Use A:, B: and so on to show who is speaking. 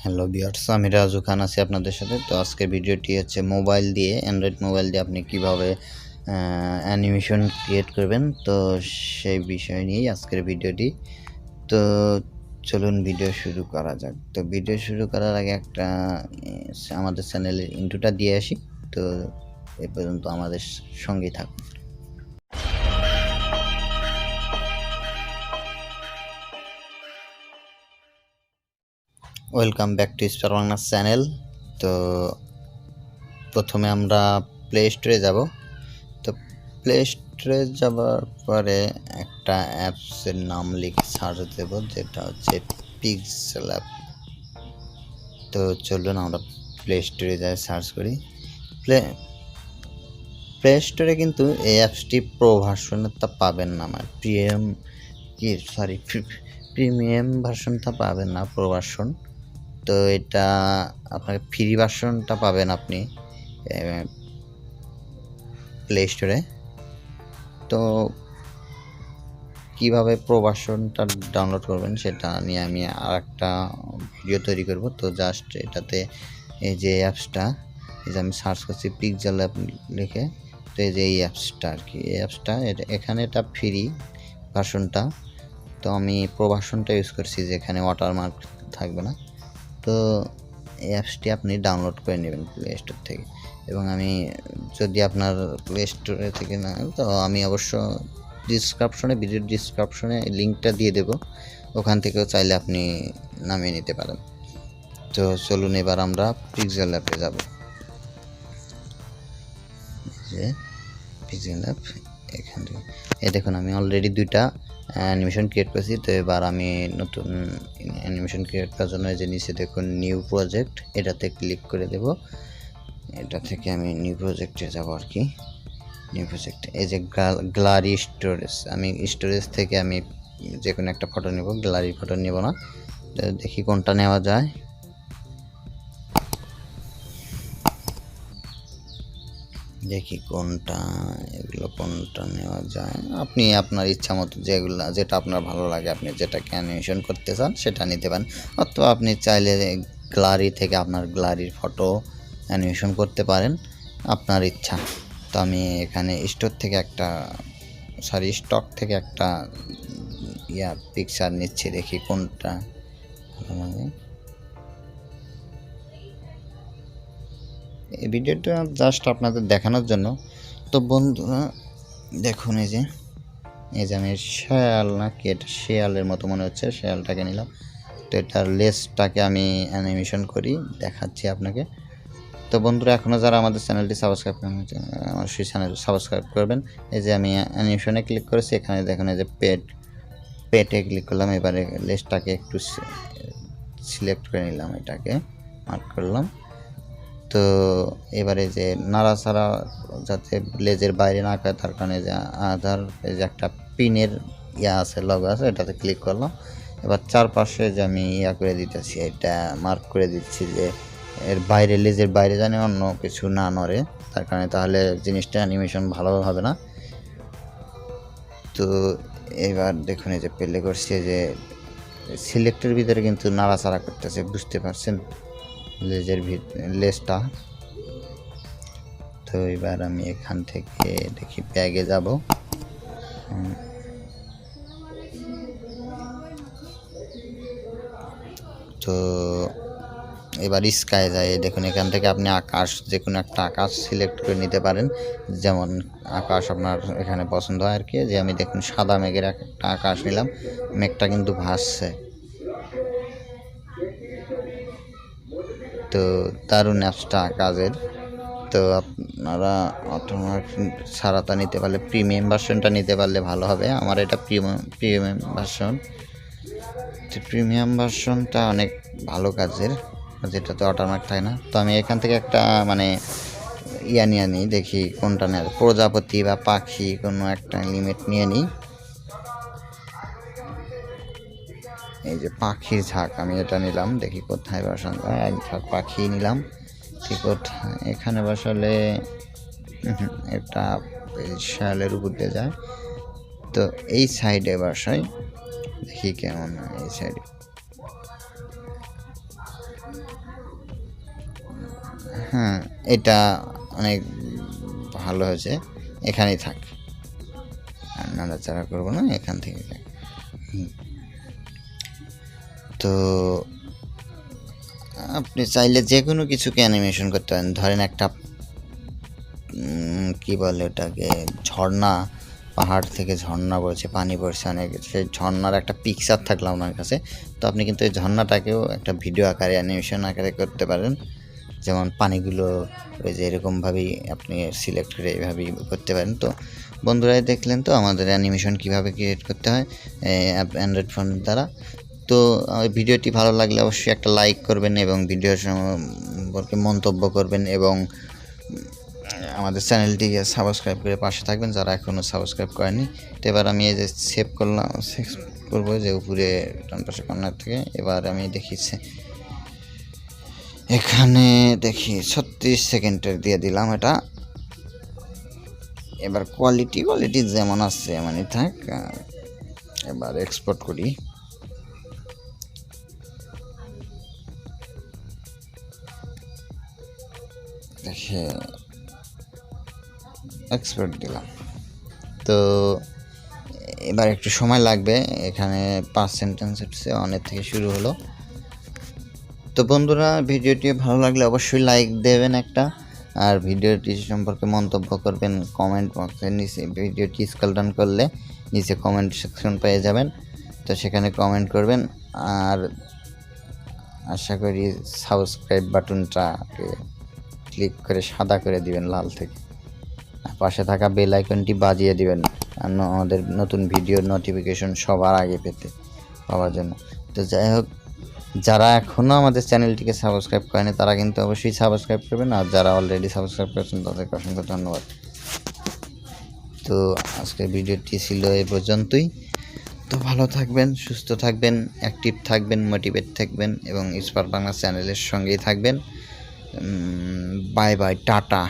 A: Hello viewers, আমি রাজু খান আছি আপনাদের সাথে। তো আজকের ভিডিওটি হচ্ছে মোবাইল দিয়ে, অ্যান্ড্রয়েড মোবাইল দিয়ে আপনি কিভাবে অ্যানিমেশন ক্রিয়েট করবেন, তো সেই বিষয় নিয়েই আজকের ভিডিওটি। তো চলুন ভিডিও শুরু করা যাক। তো ভিডিও শুরু করার আগে একটা আমাদের চ্যানেলের ইন্ট্রোটা দিয়ে আসি। তো এ পর্যন্ত আমাদের সঙ্গেই থাকুন। Welcome back to star Bangla channel. তো প্রথমে আমরা প্লে স্টোরে যাব। তো প্লে স্টোরে যাওয়ার পরে একটা অ্যাপসের নাম লিখে সার্চ দেব, যেটা হচ্ছে পিক্সেল অ্যাপ। তো চলুন আমরা প্লে স্টোরে যাই, সার্চ করি। প্লে স্টোরে কিন্তু এই অ্যাপসটি প্রো ভার্সনটা পাবেন না, মানে প্রিমিয়াম ভার্সনটা পাবেন না, প্রো ভার্সন। তো এটা আপনাকে ফ্রি ভার্সনটা পাবেন আপনি প্লে স্টোরে। তো কিভাবে প্রো ভার্সনটা ডাউনলোড করবেন সেটা নিয়ে আমি আরেকটা ভিডিও তৈরি করব। তো জাস্ট এটাতে এই যে অ্যাপসটা, এই যে আমি সার্চ করছি পিক্সেল অ্যাপ লিখে, তো এই যে এই অ্যাপসটা আর কি, এই অ্যাপসটা এখানে এটা ফ্রি ভার্সনটা। তো আমি প্রো ভার্সনটা ইউজ করছি, যেখানে ওয়াটারমার্ক থাকবে না। তো এই অ্যাপসটি আপনি ডাউনলোড করে নেবেন প্লে স্টোর থেকে। এবং আমি যদি আপনার প্লে স্টোরে থেকে না, তো আমি অবশ্য ভিডিওর ডিসক্রিপশনে লিঙ্কটা দিয়ে দেব, ওখান থেকেও চাইলে আপনি নামিয়ে নিতে পারেন। তো চলুন এবার আমরা পিক্সেল অ্যাপে যাব। যে পিক্সেল অ্যাপ, এখান থেকে এই দেখুন আমি অলরেডি দুইটা অ্যানিমেশন ক্রিয়েট করেছি। তো এবার আমি নতুন অ্যানিমেশন ক্রিয়েট করার জন্য এই যে নিচে দেখুন নিউ প্রজেক্ট, এটাতে ক্লিক করে দেব। এটা থেকে আমি নিউ প্রজেক্টে যাব আর কি। নিউ প্রজেক্ট, এই যে গ্যালারি স্টোরেজ, আমি স্টোরেজ থেকে আমি যে কোনো একটা ফটো নেব, গ্যালারি ফটো নেব না। দেখি কোনটা নেওয়া যায়। দেখি কোনটা, এগুলো কোনটা নেওয়া যায়। আপনি আপনার ইচ্ছা মতো যেটা আপনার ভালো লাগে, আপনি যেটাকে অ্যানিমেশন করতে চান সেটা নিতে পারেন। অথবা আপনি চাইলে গ্যালারি থেকে আপনার গ্যালারির ফটো অ্যানিমেশন করতে পারেন, আপনার ইচ্ছা। তো আমি এখানে স্টক থেকে একটা পিকচার নিচ্ছি, দেখি কোনটা ভালো লাগে। এই ভিডিওটা জাস্ট আপনাদের দেখানোর জন্য। তো বন্ধুরা দেখুন, এই যে আমি শেয়াল নাকি, এটা শেয়ালের মতো মনে হচ্ছে, শেয়ালটাকে নিলাম। তো এটার লেজটাকে আমি অ্যানিমেশন করি, দেখাচ্ছি আপনাকে। তো বন্ধুরা এখনও যারা আমাদের চ্যানেলটি সাবস্ক্রাইব করেন, আমার সেই চ্যানেল সাবস্ক্রাইব করবেন। এই যে আমি অ্যানিমেশনে ক্লিক করেছি, এখানে দেখুন এই যে পেটে ক্লিক করলাম। এবারে লেজটাকে একটু সিলেক্ট করে নিলাম, এটাকে মার্ক করলাম। তো এবারে যে নাড়াচাড়া যাতে লেজের বাইরে না কায়, তার কারণে যে এই যে একটা পিনের আছে, লগো আছে, এটাতে ক্লিক করলাম। এবার চারপাশে যে আমি করে দিতেছি, এটা মার্ক করে দিচ্ছি যে এর বাইরে, লেজের বাইরে জানি অন্য কিছু না নড়ে, তার কারণে তাহলে জিনিসটা অ্যানিমেশন ভালো হবে না। তো এবার দেখুন এই যে প্লে করছে, যে সিলেক্টের ভিতরে কিন্তু নাড়াচাড়া করতেছে, বুঝতে পারছেন লেজটা। তো এবার আমি এখান থেকে দেখি ব্যাগে যাব। তো এবার স্কাই যায়, দেখুন এখান থেকে আপনি আকাশ, যে কোনো একটা আকাশ সিলেক্ট করে নিতে পারেন, যেমন আকাশ আপনার এখানে পছন্দ হয় আর কি। যে আমি দেখুন সাদা মেঘের একটা আকাশ নিলাম, মেঘটা কিন্তু ভাসছে। তো দারুণ অ্যাপসটা কাজের। তো আপনারা ছাড়াটা নিতে পারলে, প্রিমিয়াম ভার্সনটা নিতে পারলে ভালো হবে। আমার এটা প্রিমিয়াম ভার্সন। তো প্রিমিয়াম ভার্সনটা অনেক ভালো কাজের, যেটাতে ওয়াটারমার্ক থাকে না। তো আমি এখান থেকে একটা মানে নিয়ে নিই, দেখি কোনটা নেয়, প্রজাপতি বা পাখি কোনো একটা লিমিট নিয়ে নিই। এই যে পাখির ঝাঁক, আমি এটা নিলাম, দেখি কোথায় বসানো যায়। এক ঝাঁক পাখি নিলাম, ঠিক এখানে বসালে এটা শেয়ালের উপর দিয়ে যায়। তো এই সাইডে বসাই, দেখি কেমন এই সাইডে। হ্যাঁ, এটা অনেক ভালো হয়েছে, এখানেই থাক, আর নাড়াচাড়া করবো না, এখান থেকে থাক। তো আপনি চাইলে যে কোনো কিছুকে অ্যানিমেশন করতে পারেন। ধরেন একটা কি বলে ওটাকে, ঝর্ণা, পাহাড় থেকে ঝর্ণা পড়ছে, পানি পড়ছে অনেক, সেই ঝর্ণার একটা পিকচার থাকলো আপনার কাছে, তো আপনি কিন্তু এই ঝর্ণাটাকেও একটা ভিডিও আকারে, অ্যানিমেশন আকারে করতে পারেন। যেমন পানিগুলো ওই যে এরকমভাবেই আপনি সিলেক্ট করে এইভাবেই করতে পারেন। তো বন্ধুরাই দেখলেন তো আমাদের অ্যানিমেশন কীভাবে ক্রিয়েট করতে হয় অ্যান্ড্রয়েড ফোনের দ্বারা। তো ভিডিওটি ভালো লাগলে অবশ্যই একটা লাইক করবেন এবং ভিডিও সম্পর্কে মন্তব্য করবেন, এবং আমাদের চ্যানেলটিকে সাবস্ক্রাইব করে পাশে থাকবেন যারা এখনও সাবস্ক্রাইব করেনি। তো এবার আমি এই যে সেভ করবো যে উপরে ডান পাশে কর্নার থেকে। এবার আমি দেখিছি এখানে, দেখি 36 সেকেন্ডের দিয়ে দিলাম এটা। এবার কোয়ালিটি যেমন আছে এমনই থাক। এবার এক্সপোর্ট করি। দেখে এক্সপোর্ট দিলাম। তো এবার একটু সময় লাগবে, এখানে 5 সেন্টেন্স হচ্ছে, অনেক থেকে শুরু হলো। তো বন্ধুরা, ভিডিওটি ভালো লাগলে অবশ্যই লাইক দেবেন একটা, আর ভিডিওটি সম্পর্কে মন্তব্য করবেন কমেন্ট বক্সের নিচে। ভিডিওটি স্ক্রল ডাউন করলে নিচে কমেন্ট সেকশন পেয়ে যাবেন, তো সেখানে কমেন্ট করবেন। আর আশা করি সাবস্ক্রাইব বাটনটাকে ক্লিক করে সাদা করে দিবেন লাল থেকে, আর পাশে থাকা বেল আইকনটি বাজিয়ে দিবেন আমাদের নতুন ভিডিওর নোটিফিকেশন সবার আগে পাওয়ার জন্য। তো যাই হোক, যারা এখনও আমাদের চ্যানেলটিকে সাবস্ক্রাইব করেনি তারা কিন্তু অবশ্যই সাবস্ক্রাইব করবেন, আর যারা অলরেডি সাবস্ক্রাইব করেছেন তাদেরকে অসংখ্য ধন্যবাদ। তো আজকের ভিডিওটি ছিল এই পর্যন্তই। তো ভালো থাকবেন, সুস্থ থাকবেন, অ্যাক্টিভ থাকবেন, মোটিভেট থাকবেন, এবং স্পার বাংলা চ্যানেলের সঙ্গেই থাকবেন। Bye bye, tata.